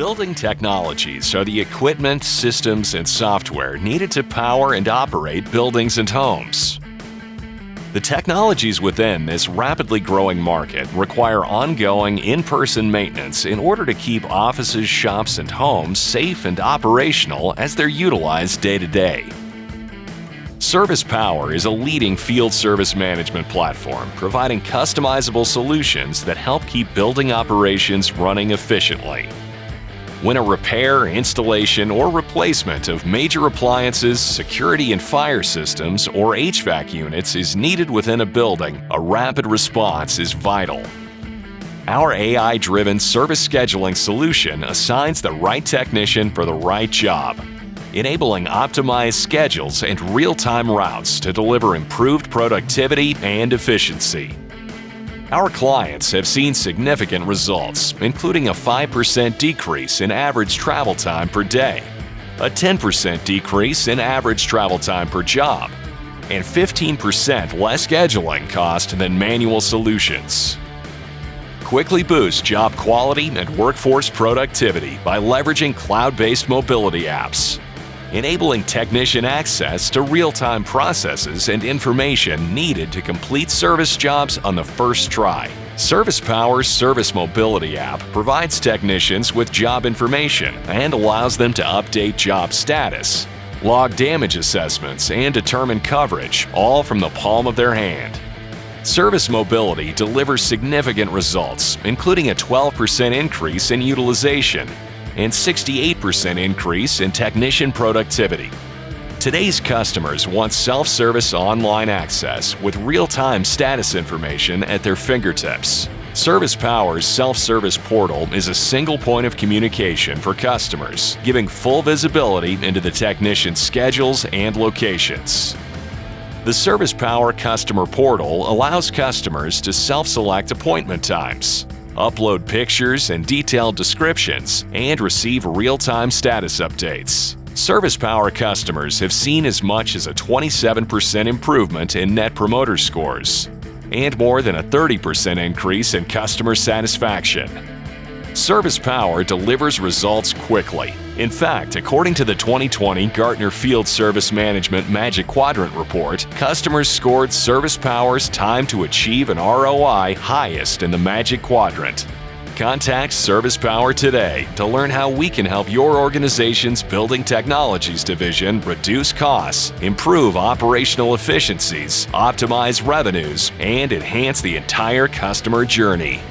Building technologies are the equipment, systems, and software needed to power and operate buildings and homes. The technologies within this rapidly growing market require ongoing in-person maintenance in order to keep offices, shops, and homes safe and operational as they're utilized day to day. ServicePower is a leading field service management platform providing customizable solutions that help keep building operations running efficiently. When a repair, installation, or replacement of major appliances, security and fire systems, or HVAC units is needed within a building, a rapid response is vital. Our AI-driven service scheduling solution assigns the right technician for the right job, enabling optimized schedules and real-time routes to deliver improved productivity and efficiency. Our clients have seen significant results, including a 5% decrease in average travel time per day, a 10% decrease in average travel time per job, and 15% less scheduling cost than manual solutions. Quickly boost job quality and workforce productivity by leveraging cloud-based mobility apps, enabling technician access to real-time processes and information needed to complete service jobs on the first try. ServicePower's Service Mobility app provides technicians with job information and allows them to update job status, log damage assessments, and determine coverage, all from the palm of their hand. Service Mobility delivers significant results, including a 12% increase in utilization and 68% increase in technician productivity. Today's customers want self-service online access with real-time status information at their fingertips. ServicePower's self-service portal is a single point of communication for customers, giving full visibility into the technician's schedules and locations. The ServicePower customer portal allows customers to self-select appointment times, upload pictures and detailed descriptions, and receive real-time status updates. ServicePower customers have seen as much as a 27% improvement in Net Promoter Scores and more than a 30% increase in customer satisfaction. ServicePower delivers results quickly. In fact, according to the 2020 Gartner Field Service Management Magic Quadrant report, customers scored ServicePower's time to achieve an ROI highest in the Magic Quadrant. Contact ServicePower today to learn how we can help your organization's Building Technologies division reduce costs, improve operational efficiencies, optimize revenues, and enhance the entire customer journey.